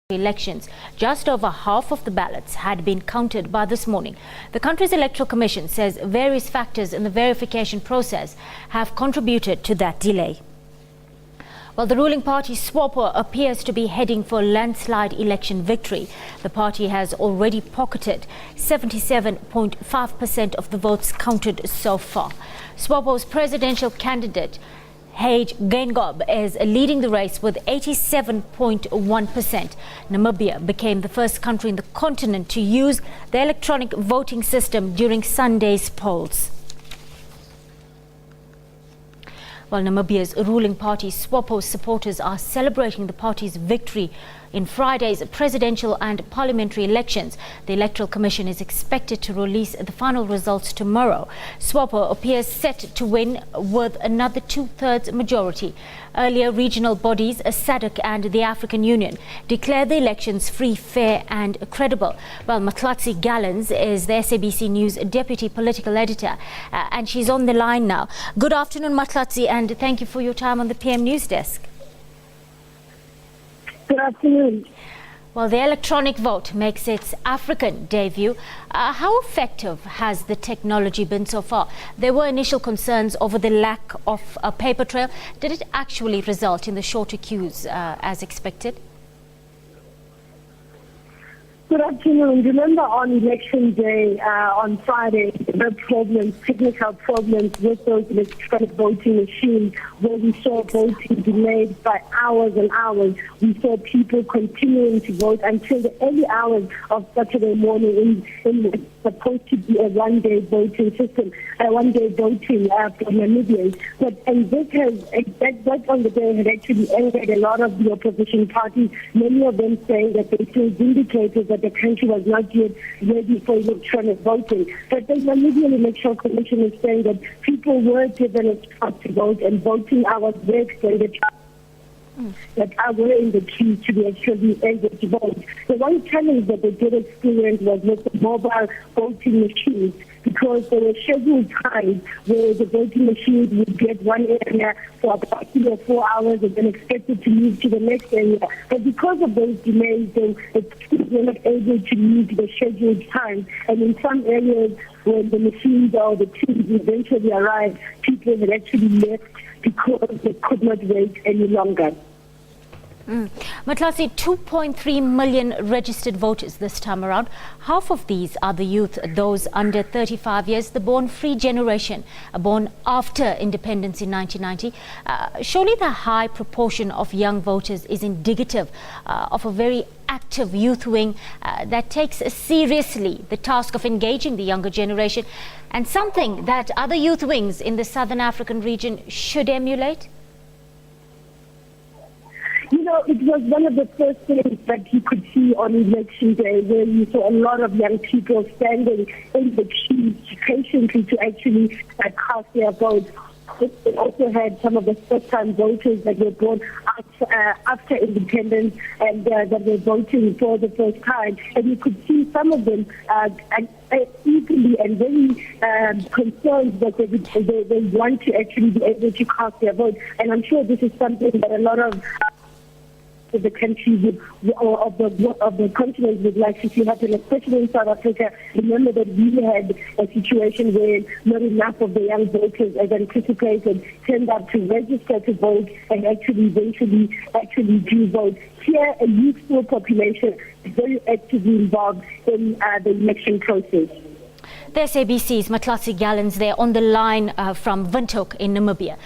elections. Just over half of the ballots had been counted by this morning. The country's Electoral Commission says various factors in the verification process have contributed to that delay. While the ruling party SWAPO appears to be heading for a landslide election victory, the party has already pocketed 77.5% of the votes counted so far. SWAPO's presidential candidate Hage Geingob is leading the race with 87.1%. Namibia became the first country in the continent to use the electronic voting system during Sunday's polls. While Namibia's ruling party SWAPO supporters are celebrating the party's victory in Friday's presidential and parliamentary elections, the Electoral Commission is expected to release the final results tomorrow. SWAPO appears set to win with another two-thirds majority. Earlier, regional bodies, SADC and the African Union, declared the elections free, fair and credible. Well, Matlatsi Gallens is the SABC News deputy political editor, and she's on the line now. Good afternoon, Matlatsi, and thank you for your time on the PM News Desk. Good afternoon. Well, the electronic vote makes its African debut. How effective has the technology been so far? There were initial concerns over the lack of a paper trail. Did it actually result in the shorter queues as expected? Good afternoon. Remember on election day on Friday, the technical problems with those electronic voting machines where we saw voting delayed by hours and hours. We saw people continuing to vote until the early hours of Saturday morning in what's supposed to be a one-day voting system, a one-day voting for Namibians. And that on the day had actually angered a lot of the opposition parties, many of them saying that they still vindicated that the country was not yet ready for electronic voting. But the Namibian Electoral Commission is saying that people were given a chance to vote and voting hours were extended that were in the queue to be actually able to vote. The one challenge that they did experience was with the mobile voting machines, because there were scheduled times where the voting machines would get one area for about 3 or 4 hours and then expected to move to the next area. But because of those delays, the teams were not able to meet the scheduled times. And in some areas, when the machines or the teams eventually arrived, people had actually left because they could not wait any longer. Matlatsi, 2.3 million registered voters this time around. Half of these are the youth, those under 35 years, the born-free generation, born after independence in 1990. Surely the high proportion of young voters is indicative of a very active youth wing that takes seriously the task of engaging the younger generation, and something that other youth wings in the Southern African region should emulate? You know, it was one of the first things that you could see on election day, where you saw a lot of young people standing in the queues patiently to actually cast their votes. We also had some of the first-time voters that were born after independence and that were voting for the first time. And you could see some of them eagerly and very concerned that they want to actually be able to cast their vote. And I'm sure this is something that a lot of the country of the continent would like to see happen, especially in South Africa. Remember that we had a situation where not enough of the young voters, as anticipated, turned up to register to vote and eventually do vote. Here, a youthful population is very actively involved in the election process. The SABC's Matlatsi Gallens there on the line from Windhoek in Namibia.